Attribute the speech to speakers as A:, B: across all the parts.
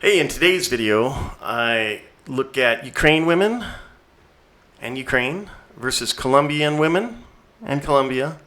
A: Hey, in today's video, I look at Ukraine women and Ukraine versus Colombian women and Colombia,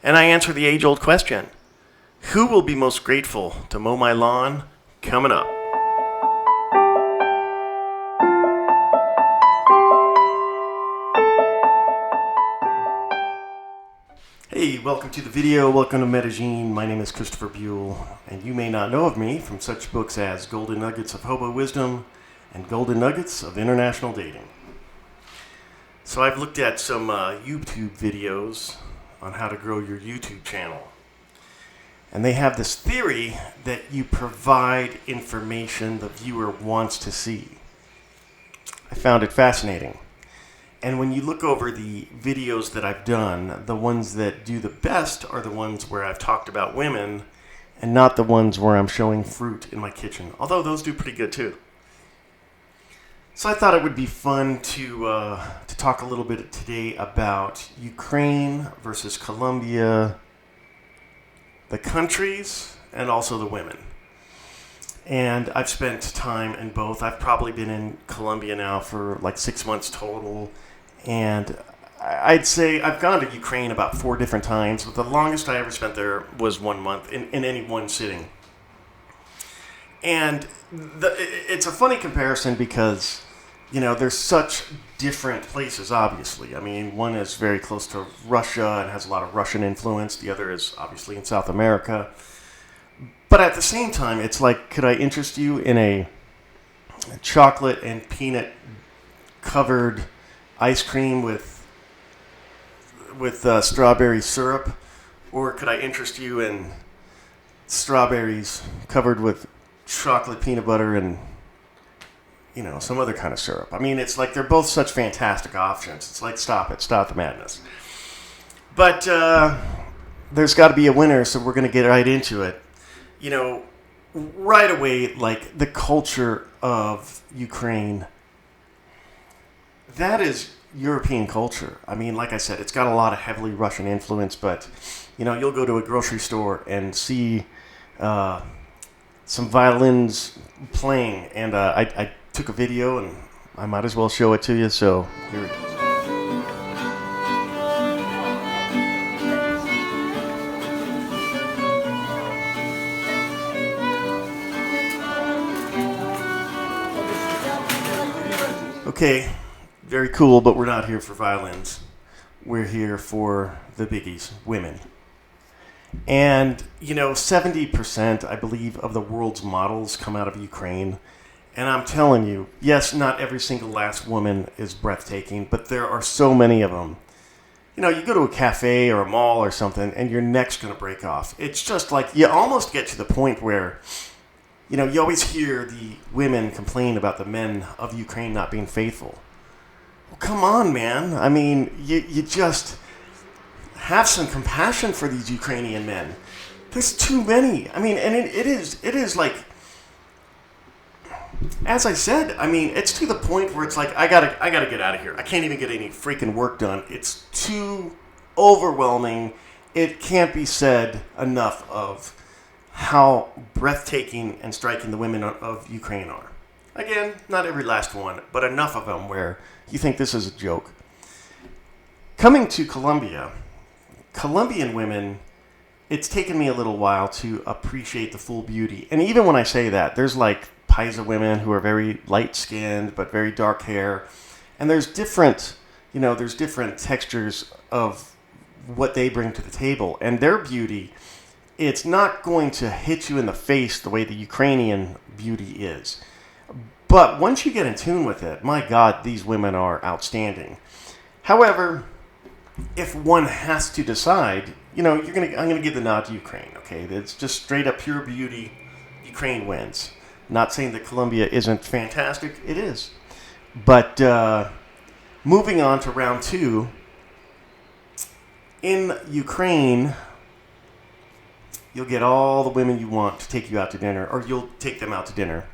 A: and I answer the age-old question, who will be most grateful to mow my lawn coming up? Hey, welcome to the video. Welcome to Medellin. My name is Christopher Buell, and you may not know of me from such books as Golden Nuggets of Hobo Wisdom and Golden Nuggets of International Dating. So I've looked at some YouTube videos on how to grow your YouTube channel. And they have this theory that you provide information the viewer wants to see. I found it fascinating. And when you look over the videos that I've done, the ones that do the best are the ones where I've talked about women and not the ones where I'm showing fruit in my kitchen, although those do pretty good too. So I thought it would be fun to talk a little bit today about Ukraine versus Colombia, the countries, and also the women. And I've spent time in both. I've probably been in Colombia now for like 6 months total. And I'd say I've gone to Ukraine about 4 different times, but the longest I ever spent there was 1 month in any one sitting. And it's a funny comparison because, you know, there's such different places, obviously. I mean, one is very close to Russia and has a lot of Russian influence. The other is obviously in South America. But at the same time, it's like, could I interest you in a chocolate and peanut covered ice cream with strawberry syrup, or could I interest you in strawberries covered with chocolate peanut butter and, you know, some other kind of syrup? I mean, it's like they're both such fantastic options. It's like, stop the madness. But there's got to be a winner, so we're going to get right into it. You know, right away, like the culture of Ukraine, that is European culture. I mean, like I said, it's got a lot of heavily Russian influence, but, you know, you'll go to a grocery store and see some violins playing, and I took a video, and I might as well show it to you, so here it is. Okay, very cool, but we're not here for violins. We're here for the biggies, women. And, you know, 70%, I believe, of the world's models come out of Ukraine. And I'm telling you, yes, not every single last woman is breathtaking, but there are so many of them. You know, you go to a cafe or a mall or something, and your neck's going to break off. It's just like, you almost get to the point where, you know, you always hear the women complain about the men of Ukraine not being faithful. Well, come on, man. I mean, you just have some compassion for these Ukrainian men. There's too many. I mean, and it is like, as I said, I mean, it's to the point where it's like, I gotta get out of here. I can't even get any freaking work done. It's too overwhelming. It can't be said enough of how breathtaking and striking the women of Ukraine are. Again, not every last one, but enough of them where you think this is a joke. Coming to Colombia, Colombian women, it's taken me a little while to appreciate the full beauty. And even when I say that, there's like Paisa women who are very light-skinned but very dark hair. And there's different textures of what they bring to the table. And their beauty, it's not going to hit you in the face the way the Ukrainian beauty is. But once you get in tune with it, my God, these women are outstanding. However, if one has to decide, you know, I'm gonna give the nod to Ukraine, okay? It's just straight up pure beauty. Ukraine wins. Not saying that Colombia isn't fantastic. It is. But moving on to round 2, in Ukraine, you'll get all the women you want to take you out to dinner, or you'll take them out to dinner.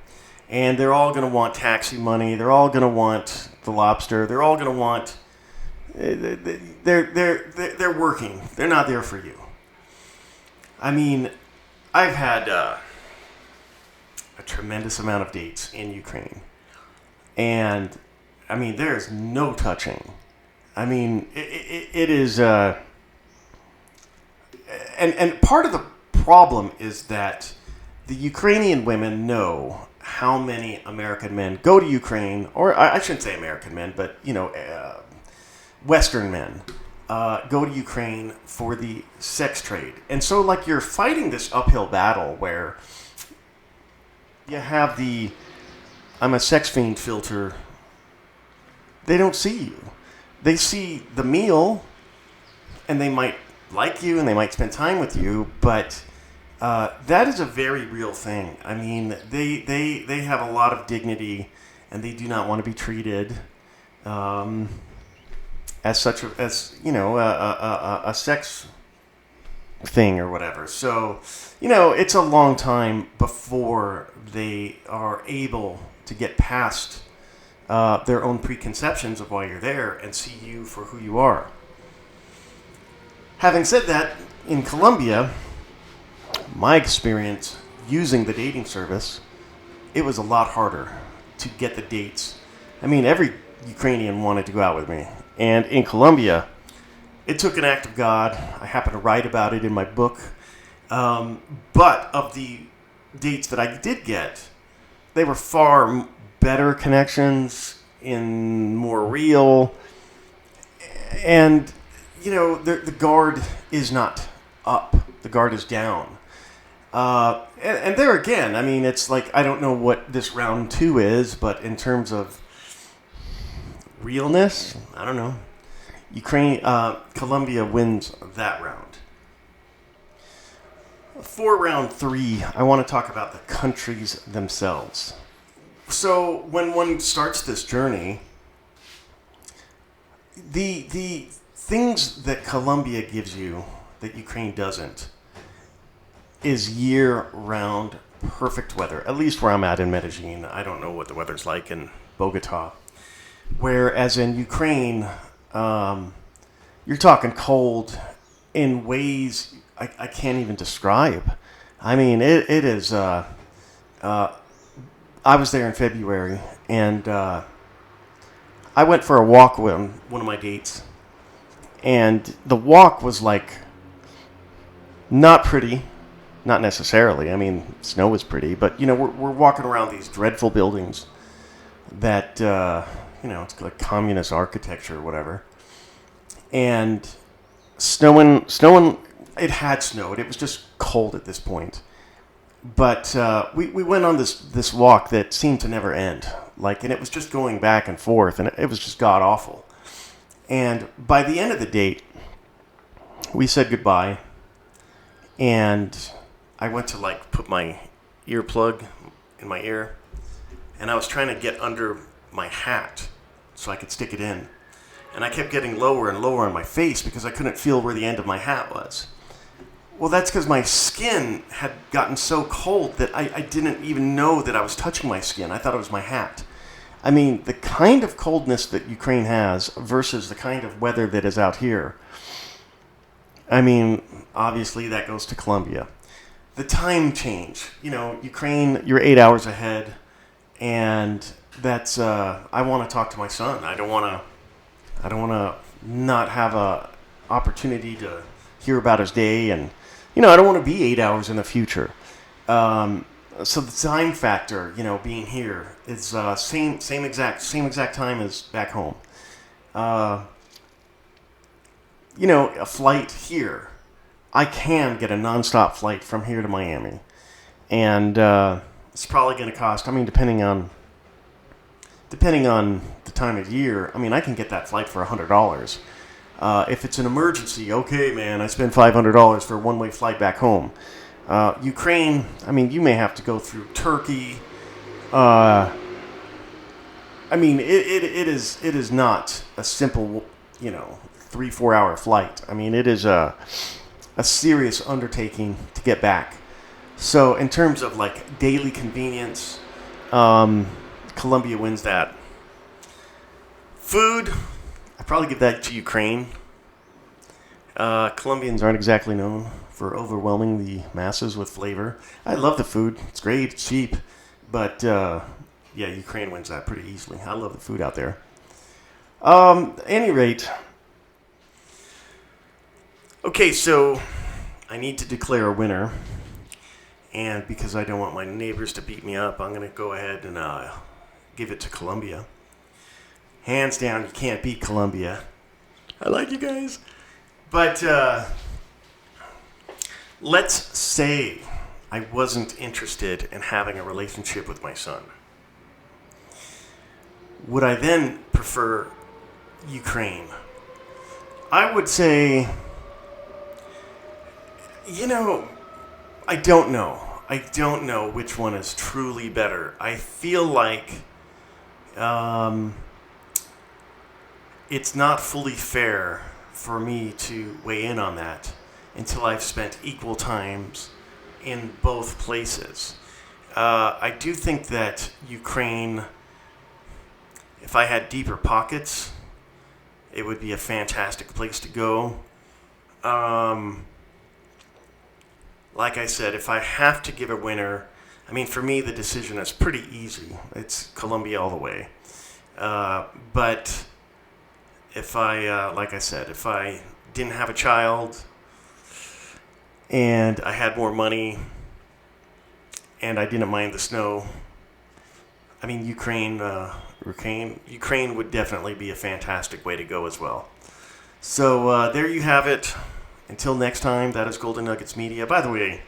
A: And they're all going to want taxi money. They're all going to want the lobster. They're all going to want... They're working. They're not there for you. I mean, I've had a tremendous amount of dates in Ukraine. And, I mean, there is no touching. I mean, it is... and part of the problem is that the Ukrainian women know how many American men go to Ukraine, or I shouldn't say American men, but, Western men go to Ukraine for the sex trade. And so, like, you're fighting this uphill battle where you have the "I'm a sex fiend" filter. They don't see you. They see the meal, and they might like you, and they might spend time with you, but that is a very real thing. I mean, they have a lot of dignity, and they do not want to be treated as such a sex thing or whatever. So, it's a long time before they are able to get past their own preconceptions of why you're there and see you for who you are. Having said that, in Colombia, my experience using the dating service, it was a lot harder to get the dates. I mean, every Ukrainian wanted to go out with me. And in Colombia, it took an act of God. I happen to write about it in my book. But of the dates that I did get, they were far better connections, in more real. And, the guard is not up. The guard is down. And there again, I mean, it's like, I don't know what this round 2 is, but in terms of realness, I don't know. Colombia wins that round. For round 3, I want to talk about the countries themselves. So when one starts this journey, the things that Colombia gives you that Ukraine doesn't is year-round perfect weather. At least where I'm at in Medellin. I don't know what the weather's like in Bogota. Whereas in Ukraine, you're talking cold in ways I can't even describe. I mean, it is... I was there in February, and I went for a walk with one of my dates. And the walk was like not pretty, not necessarily. I mean, snow was pretty, but we're walking around these dreadful buildings that it's like communist architecture or whatever. And snowing. It had snowed. It was just cold at this point. But we went on this walk that seemed to never end. And it was just going back and forth, and it was just god awful. And by the end of the date, we said goodbye, and I went to put my earplug in my ear, and I was trying to get under my hat so I could stick it in. And I kept getting lower and lower on my face because I couldn't feel where the end of my hat was. Well, that's because my skin had gotten so cold that I didn't even know that I was touching my skin. I thought it was my hat. I mean, the kind of coldness that Ukraine has versus the kind of weather that is out here, I mean, obviously that goes to Colombia. The time change. Ukraine, you're 8 hours ahead, and that's, I want to talk to my son. I don't want to not have a opportunity to hear about his day, and I don't want to be 8 hours in the future. So the time factor, being here is same exact time as back home. A flight here, I can get a nonstop flight from here to Miami, and it's probably going to cost. I mean, depending on the time of year, I mean, I can get that flight for $100. If it's an emergency, okay, man, I spend $500 for a one-way flight back home. Ukraine, I mean, you may have to go through Turkey. I mean, it is not a simple, 3-4 hour flight. I mean, it is a serious undertaking to get back. So in terms of daily convenience, Colombia wins that. Food, I probably give that to Ukraine. Colombians aren't exactly known for overwhelming the masses with flavor. I love the food. It's great. It's cheap. But yeah, Ukraine wins that pretty easily. I love the food out there. At any rate, okay, so I need to declare a winner. And because I don't want my neighbors to beat me up, I'm going to go ahead and give it to Colombia. Hands down, you can't beat Colombia. I like you guys. But let's say I wasn't interested in having a relationship with my son. Would I then prefer Ukraine? I would say, I don't know. I don't know which one is truly better. I feel like it's not fully fair for me to weigh in on that until I've spent equal times in both places. I do think that Ukraine, if I had deeper pockets, it would be a fantastic place to go. Like I said, if I have to give a winner, I mean, for me, the decision is pretty easy. It's Colombia all the way. But if I, like I said, if I didn't have a child and I had more money and I didn't mind the snow, I mean, Ukraine would definitely be a fantastic way to go as well. So there you have it. Until next time, that is Golden Nuggets Media. By the way,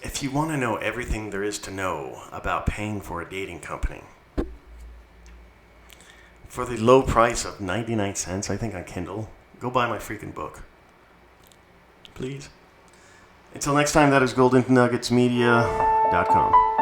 A: if you want to know everything there is to know about paying for a dating company, for the low price of 99 cents, I think, on Kindle, go buy my freaking book. Please. Until next time, that is GoldenNuggetsMedia.com.